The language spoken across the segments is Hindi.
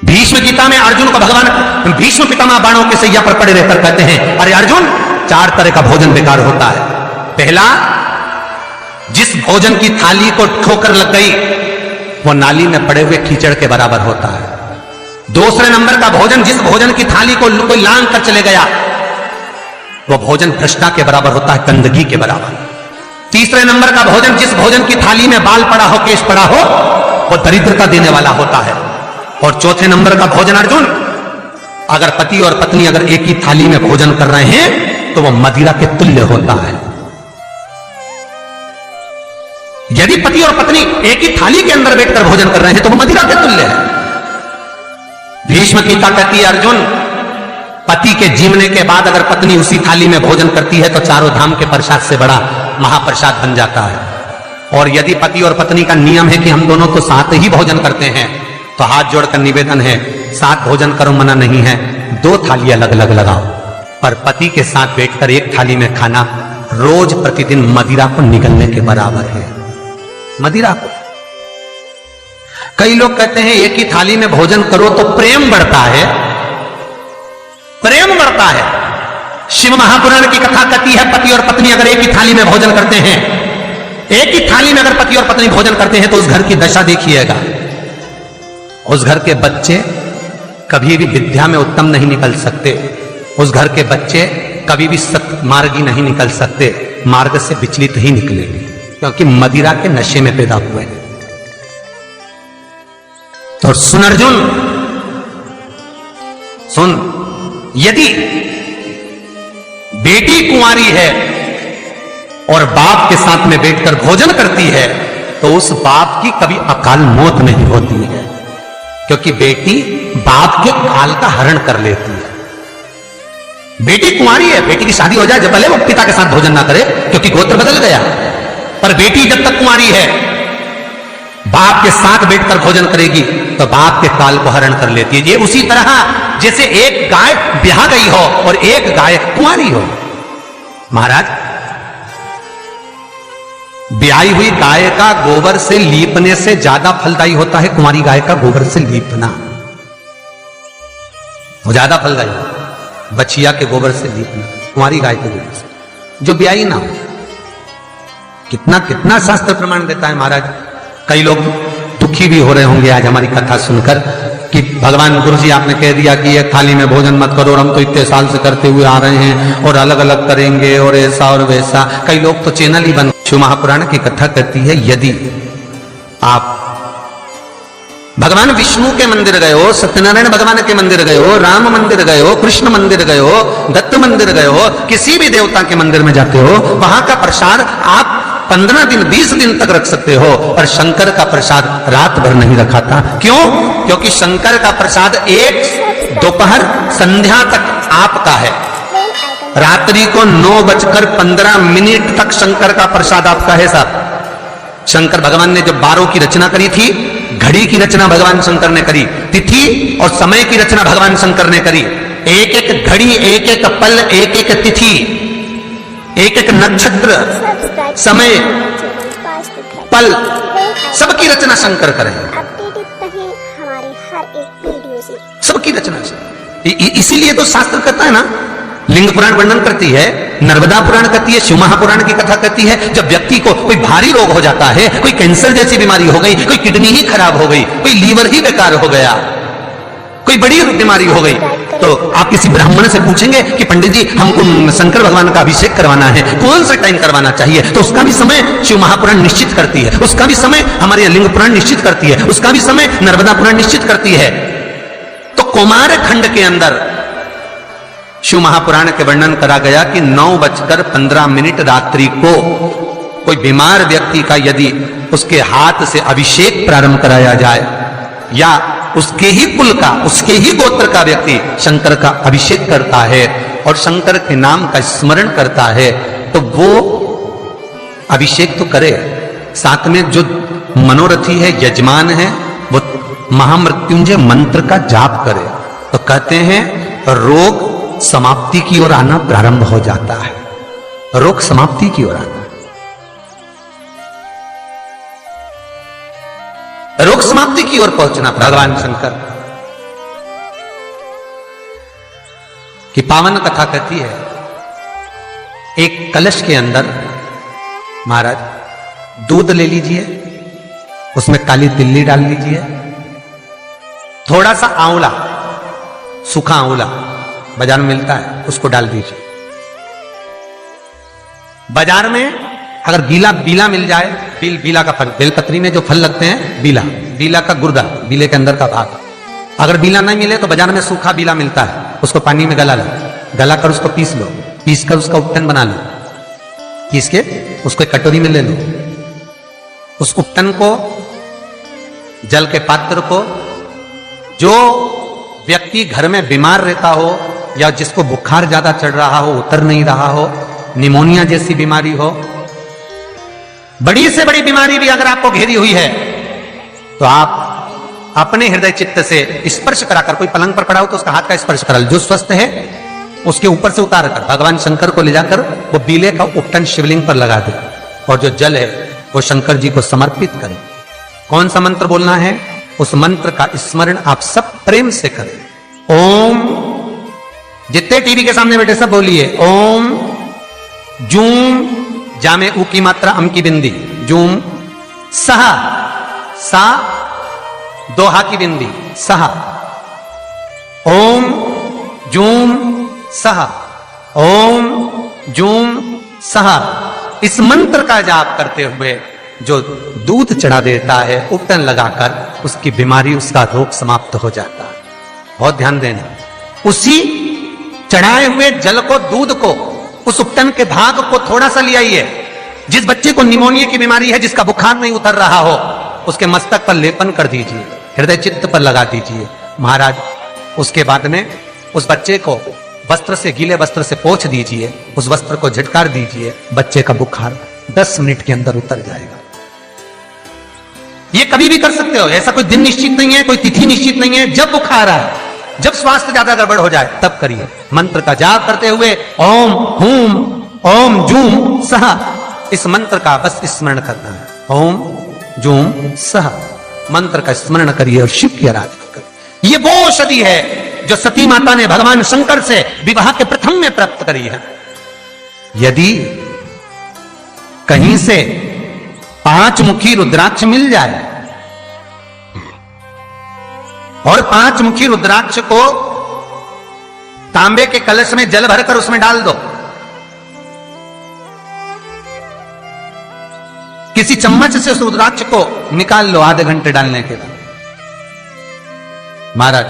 भीष्म गीता में अर्जुन को भगवान भीष्म पितामह बाणों के सैया पर पड़े रहकर कहते हैं, अरे अर्जुन, 4 तरह का भोजन बेकार होता है। पहला, जिस भोजन की थाली को ठोकर लग गई वो नाली में पड़े हुए कीचड़ के बराबर होता है। दूसरे नंबर का भोजन, जिस भोजन की थाली को कोई लांग कर चले गया वो भोजन भ्रष्टा के बराबर होता है, गंदगी के बराबर। तीसरे नंबर का भोजन, जिस भोजन की थाली में बाल पड़ा हो, केश पड़ा हो, वो दरिद्रता देने वाला होता है। और चौथे नंबर का भोजन अर्जुन, अगर पति और पत्नी अगर एक ही थाली में भोजन कर रहे हैं तो वो मदिरा के तुल्य होता है। यदि पति और पत्नी एक ही थाली के अंदर बैठकर भोजन कर रहे हैं तो वो मदिरा के तुल्य है। भीष्म गीता कहती है, अर्जुन, पति के जीवने के बाद अगर पत्नी उसी थाली में भोजन करती है तो चारों धाम के प्रसाद से बड़ा महाप्रसाद बन जाता है। और यदि पति और पत्नी का नियम है कि हम दोनों तो साथ ही भोजन करते हैं तो हाथ जोड़कर निवेदन है, साथ भोजन करो, मना नहीं है, 2 थाली अलग अलग लगाओ। पर पति के साथ बैठकर एक थाली में खाना रोज प्रतिदिन मदिरा को निगलने के बराबर है। मदिरा को कई लोग कहते हैं एक ही थाली में भोजन करो तो प्रेम बढ़ता है। प्रेम बढ़ता है। शिव महापुराण की कथा कहती है, पति और पत्नी अगर एक ही थाली में भोजन करते हैं, एक ही थाली में अगर पति और पत्नी भोजन करते हैं तो उस घर की दशा देखिएगा। उस घर के बच्चे कभी भी विद्या में उत्तम नहीं निकल सकते। उस घर के बच्चे कभी भी सत्मार्गी नहीं निकल सकते, मार्ग से विचलित ही निकलेंगे, क्योंकि मदिरा के नशे में पैदा हुए हैं। तो सुन अर्जुन, सुन, यदि बेटी कुंवारी है और बाप के साथ में बैठकर भोजन करती है तो उस बाप की कभी अकाल मौत नहीं होती है, क्योंकि बेटी बाप के काल का हरण कर लेती है। बेटी कुंवारी है, बेटी की शादी हो जाए जब पहले वो पिता के साथ भोजन ना करे क्योंकि गोत्र बदल गया। पर बेटी जब तक कुंवारी है, बाप के साथ बैठकर भोजन करेगी तो बाप के काल को हरण कर लेती है। ये उसी तरह जैसे एक गाय ब्याह गई हो और एक गाय कुंवारी हो। महाराज, ब्याही हुई गाय का गोबर से लीपने से ज्यादा फलदायी होता है कुंवारी गाय का गोबर से लीपना। वो ज्यादा फलदायी, बछिया के गोबर से लीपना, कुंवारी गाय के गोबर से जो ब्याही ना हो। कितना कितना शास्त्र प्रमाण देता है महाराज। कई लोग दुखी भी हो रहे होंगे आज हमारी कथा सुनकर कि भगवान गुरु जी आपने कह दिया कि एक थाली में भोजन मत करो और हम तो इतने साल से करते हुए आ रहे हैं और अलग अलग करेंगे और ऐसा और वैसा। कई लोग तो चैनल ही बंद। शिव महापुराण की कथा कहती है, यदि आप भगवान विष्णु के मंदिर गए हो, सत्यनारायण भगवान के मंदिर गए हो, राम मंदिर गए हो, कृष्ण मंदिर गए हो, दत्त मंदिर गए हो, किसी भी देवता के मंदिर में जाते हो, वहां का प्रसाद आप 15 दिन 20 दिन तक रख सकते हो, पर शंकर का प्रसाद रात भर नहीं रखाता। क्यों? क्योंकि शंकर का प्रसाद एक दोपहर संध्या तक आपका है। रात्रि को 9:15 तक शंकर का प्रसाद आपका है साहब। शंकर भगवान ने जब 12 की रचना करी थी, घड़ी की रचना भगवान शंकर ने करी, तिथि और समय की रचना भगवान शंकर ने करी। एक एक घड़ी, एक एक पल, एक एक तिथि, एक एक नक्षत्र, समय, पल, सबकी रचना शंकर करे। सबकी रचना इसीलिए तो शास्त्र कहता है ना, लिंग पुराण वर्णन करती है, नर्मदा पुराण कहती है, शिव महापुराण की कथा कहती है, जब व्यक्ति को कोई भारी रोग हो जाता है, कोई कैंसर जैसी बीमारी हो गई, कोई किडनी ही खराब हो गई, कोई लीवर ही बेकार हो गया, कोई बड़ी बीमारी हो गई, तो आप किसी ब्राह्मण से पूछेंगे कि पंडित जी हमको शंकर भगवान का अभिषेक करवाना है, कौन सा टाइम करवाना चाहिए? तो उसका भी समय शिव महापुराण निश्चित करती है, उसका भी समय हमारे लिंग पुराण निश्चित करती है, उसका भी समय नर्मदा पुराण निश्चित करती है। तो कुमार खंड के अंदर शिव महापुराण के वर्णन करा गया कि 9:15 रात्रि को कोई बीमार व्यक्ति का यदि उसके हाथ से अभिषेक प्रारंभ कराया जाए या उसके ही कुल का, उसके ही गोत्र का व्यक्ति शंकर का अभिषेक करता है और शंकर के नाम का स्मरण करता है, तो वो अभिषेक तो करे, साथ में जो मनोरथी है, यजमान है, वो महामृत्युंजय मंत्र का जाप करे। तो कहते हैं रोग समाप्ति की ओर आना प्रारंभ हो जाता है। रोग समाप्ति की ओर आना, रोग समाप्ति की ओर पहुंचना भगवान शंकर। कि पावन कथा कहती है, एक कलश के अंदर महाराज दूध ले लीजिए, उसमें काली तिल्ली डाल लीजिए, थोड़ा सा आंवला, सूखा आंवला बाजार में मिलता है, उसको डाल दीजिए। बाजार में अगर गीला बीला मिल जाए, बीला का फल, बेलपत्री में जो फल लगते हैं, बीला का गुर्दा, बीले के अंदर का भाग, अगर बीला नहीं मिले तो बाजार में सूखा बीला मिलता है, उसको पानी में गला लो, गला कर उसको पीस लो, पीस कर उसका उपटन बना लो, पीस के उसको एक कटोरी में ले लो। उस उपटन को, जल के पात्र को, जो व्यक्ति घर में बीमार रहता हो या जिसको बुखार ज्यादा चढ़ रहा हो, उतर नहीं रहा हो, निमोनिया जैसी बीमारी हो, बड़ी से बड़ी बीमारी भी अगर आपको घेरी हुई है, तो आप अपने हृदय चित्त से स्पर्श कराकर, कोई पलंग पर पड़ा हो तो उसका हाथ का स्पर्श करा, जो स्वस्थ है उसके ऊपर से उतार कर भगवान शंकर को ले जाकर वो बीले का उपटन शिवलिंग पर लगा दे, और जो जल है वो शंकर जी को समर्पित करें। कौन सा मंत्र बोलना है? उस मंत्र का स्मरण आप सब प्रेम से करें। ओम, जितने टीवी के सामने बैठे सब बोलिए ओम जूम, जा में ऊ की मात्रा, अम की बिंदी, जूम, सहा, सा दोहा की बिंदी, सहा, ओम जूम सहा, ओम जूम सहा। इस मंत्र का जाप करते हुए जो दूध चढ़ा देता है उपटन लगाकर, उसकी बीमारी, उसका रोग समाप्त हो जाता है। बहुत ध्यान देना, उसी चढ़ाए हुए जल को, दूध को, उस उपटन के भाग को थोड़ा सा ले आइए। जिस बच्चे को निमोनिया की बीमारी है, जिसका बुखार नहीं उतर रहा हो, उसके मस्तक पर लेपन कर दीजिए, हृदय चित्त पर लगा दीजिए महाराज। उसके बाद में उस बच्चे को वस्त्र से, गीले वस्त्र से पोंछ दीजिए, उस वस्त्र को झटकार दीजिए, बच्चे का बुखार 10 मिनट के अंदर उतर जाएगा। ये कभी भी कर सकते हो, ऐसा कोई दिन निश्चित नहीं है, कोई तिथि निश्चित नहीं है। जब बुखार आए, जब स्वास्थ्य ज्यादा गड़बड़ हो जाए, तब करिए। मंत्र का जाप करते हुए ओम हूम ओम जूम सहा, इस मंत्र का बस स्मरण करना है। ओम जूम सहा मंत्र का स्मरण करिए और शिव की आराधना करिए। ये वो औषधि है जो सती माता ने भगवान शंकर से विवाह के प्रथम में प्राप्त करी है। यदि कहीं से 5 मुखी रुद्राक्ष मिल जाए और 5 मुखी रुद्राक्ष को तांबे के कलश में जल भरकर उसमें डाल दो, किसी चम्मच से उस रुद्राक्ष को निकाल लो आधे घंटे डालने के बाद। महाराज,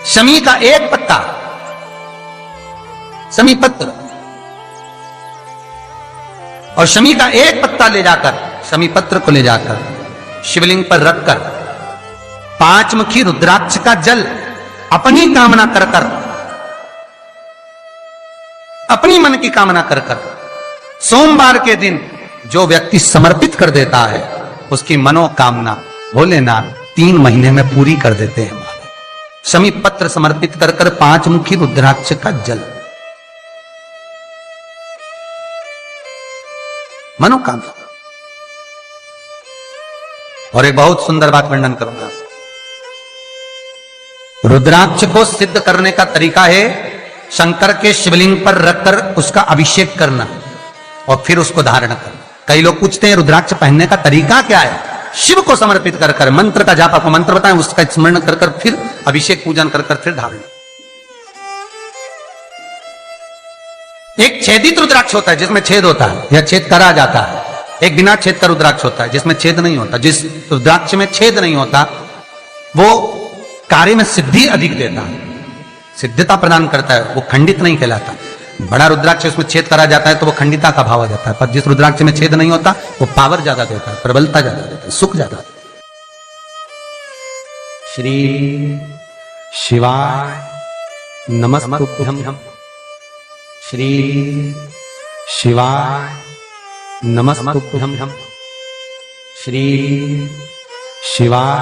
शमी का एक पत्ता, शमी पत्र, और शमी का एक पत्ता ले जाकर, शमी पत्र को ले जाकर शिवलिंग पर रखकर 5 मुखी रुद्राक्ष का जल अपनी कामना कर कर, अपनी मन की कामना कर कर, सोमवार के दिन जो व्यक्ति समर्पित कर देता है, उसकी मनोकामना भोलेनाथ 3 महीने में पूरी कर देते हैं। शमी पत्र समर्पित कर कर 5 मुखी रुद्राक्ष का जल, मनोकामना। और एक बहुत सुंदर बात वर्णन करूंगा। रुद्राक्ष को सिद्ध करने का तरीका है शंकर के शिवलिंग पर रखकर उसका अभिषेक करना और फिर उसको धारण करना। कई लोग पूछते हैं रुद्राक्ष पहनने का तरीका क्या है? शिव को समर्पित कर कर मंत्र का जाप, आपको मंत्र बताएं, उसका स्मरण कर कर फिर अभिषेक पूजन कर कर फिर धारण। एक छेदित रुद्राक्ष होता है जिसमें छेद होता है या छेद करा जाता है, एक बिना छेद का रुद्राक्ष होता है जिसमें छेद नहीं होता। जिस रुद्राक्ष में छेद नहीं होता वो कार्य में सिद्धि अधिक देता है, सिद्धता प्रदान करता है, वो खंडित नहीं कहलाता। बड़ा रुद्राक्ष उसमें छेद करा जाता है तो वो खंडिता का भाव आ जाता है, पर जिस रुद्राक्ष में छेद नहीं होता वो पावर ज्यादा देता है, प्रबलता ज्यादा देता है, सुख ज्यादा देता है। श्री शिवाय नमस्तुभ्यं, श्री शिवाय नमस्तुभ्यं, श्री शिवाय